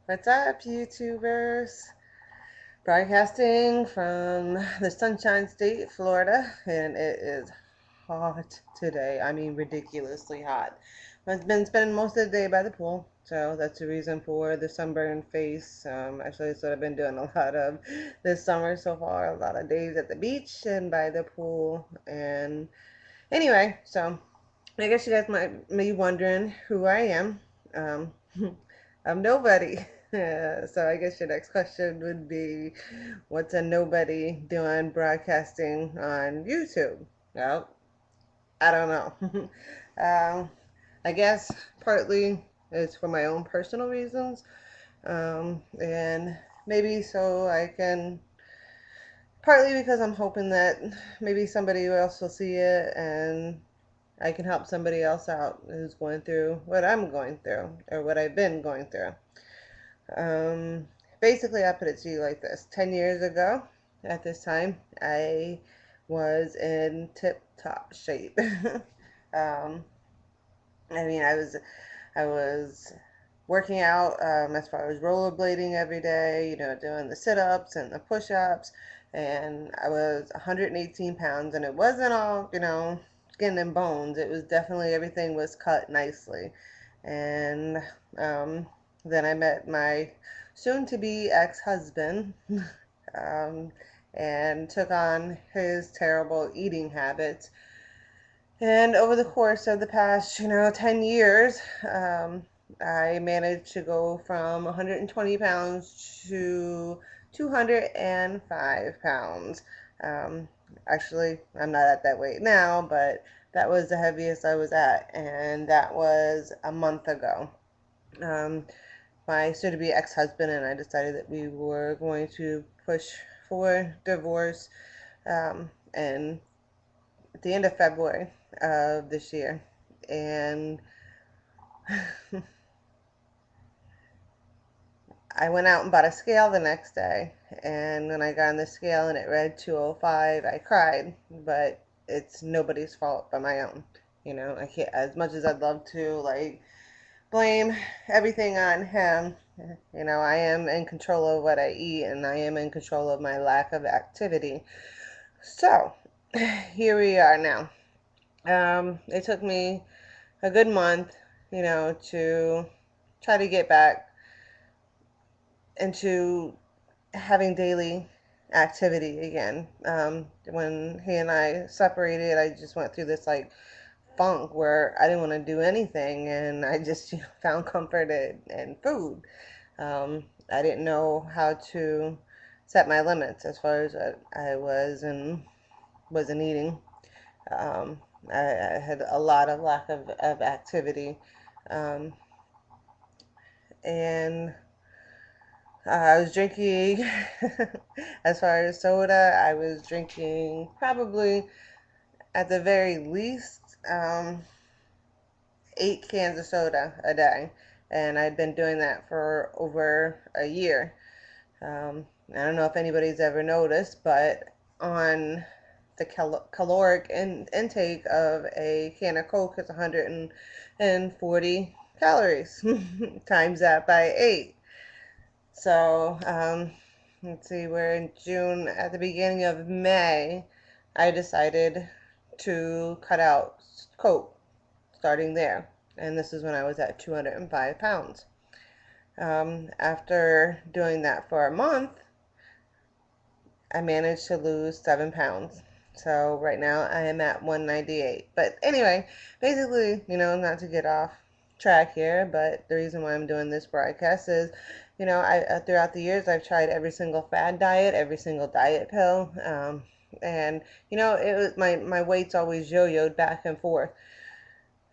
What's up, YouTubers? Broadcasting from the Sunshine State, Florida, and it is hot today. I mean, ridiculously hot. I've been spending most of the day by the pool, so that's the reason for the sunburned face. Actually, that's what I've been doing a lot of this summer so far. A lot of days at the beach and by the pool. And anyway, so I guess you guys might be wondering who I am. Um, I'm nobody. So I guess your next question would be, what's a nobody doing broadcasting on YouTube? Well, I don't know. I guess partly it's for my own personal reasons, and maybe so I can, partly because I'm hoping that maybe somebody else will see it and I can help somebody else out who's going through what I'm going through or what I've been going through. Um, Basically, I put it to you like this: 10 years ago, at this time, I was in tip-top shape. um, I was working out as far as rollerblading every day, doing the sit-ups and the push-ups, and I was 118 pounds, and it wasn't all, skin and bones. It was definitely, everything was cut nicely. And um, then I met my soon-to-be ex-husband, um, and took on his terrible eating habits. And over the course of the past, 10 years, I managed to go from 120 pounds to 205 pounds. Um, Actually, I'm not at that weight now, but that was the heaviest I was at, and that was a month ago. Um, my soon-to-be ex-husband and I decided that we were going to push for divorce, and at the end of February of this year. And I went out and bought a scale the next day. And when I got on the scale and it read 205, I cried. But it's nobody's fault but my own. I can't, as much as I'd love to, like, blame everything on him. I am in control of what I eat and I am in control of my lack of activity. So, here we are now. It took me a good month, to try to get back into having daily activity again. When he and I separated, I just went through this like funk where I didn't want to do anything, and I just found comfort in food. I didn't know how to set my limits as far as what I was and wasn't eating. Um, I had a lot of lack of activity. Um, and I was drinking, as far as soda, I was drinking probably at the very least 8 cans of soda a day. And I'd been doing that for over a year. I don't know if anybody's ever noticed, but on the caloric intake of a can of Coke is 140 calories. Times that by 8. So, let's see, we're in June. At the beginning of May, I decided to cut out Coke, starting there. And this is when I was at 205 pounds. After doing that for a month, I managed to lose 7 pounds. So right now I am at 198. But anyway, basically, not to get off track here, but the reason why I'm doing this broadcast is, I throughout the years I've tried every single fad diet, every single diet pill, and it was my weight's always yo-yoed back and forth.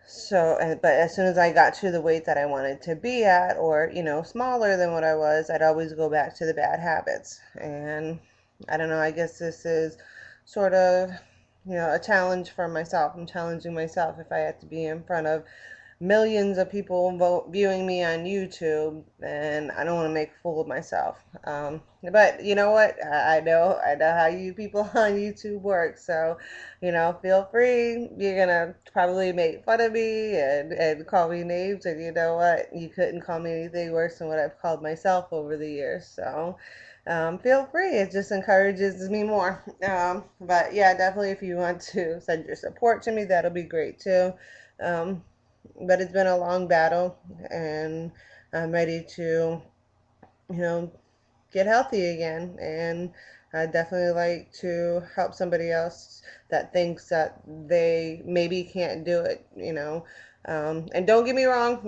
So, but as soon as I got to the weight that I wanted to be at, or smaller than what I was, I'd always go back to the bad habits. And I don't know, I guess this is sort of, a challenge for myself. I'm challenging myself if I have to be in front of millions of people viewing me on YouTube, and I don't want to make a fool of myself. But you know what? I know how you people on YouTube work. So, feel free. You're gonna probably make fun of me and call me names, and you know what? You couldn't call me anything worse than what I've called myself over the years. So. Feel free. It just encourages me more. But yeah, definitely if you want to send your support to me, that'll be great too. Um, but it's been a long battle, and I'm ready to, you know, get healthy again. And I definitely like to help somebody else that thinks that they maybe can't do it. And don't get me wrong,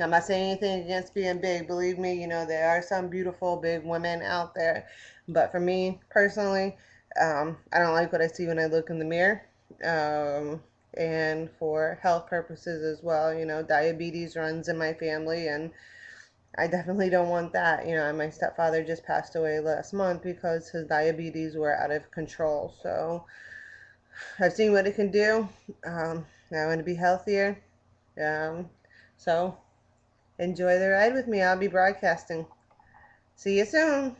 I'm not saying anything against being big. Believe me, there are some beautiful big women out there. But for me personally, I don't like what I see when I look in the mirror. Um, and for health purposes as well, diabetes runs in my family, and I definitely don't want that. My stepfather just passed away last month because his diabetes were out of control. So I've seen what it can do. I want to be healthier. Um, so enjoy the ride with me. I'll be broadcasting. See you soon.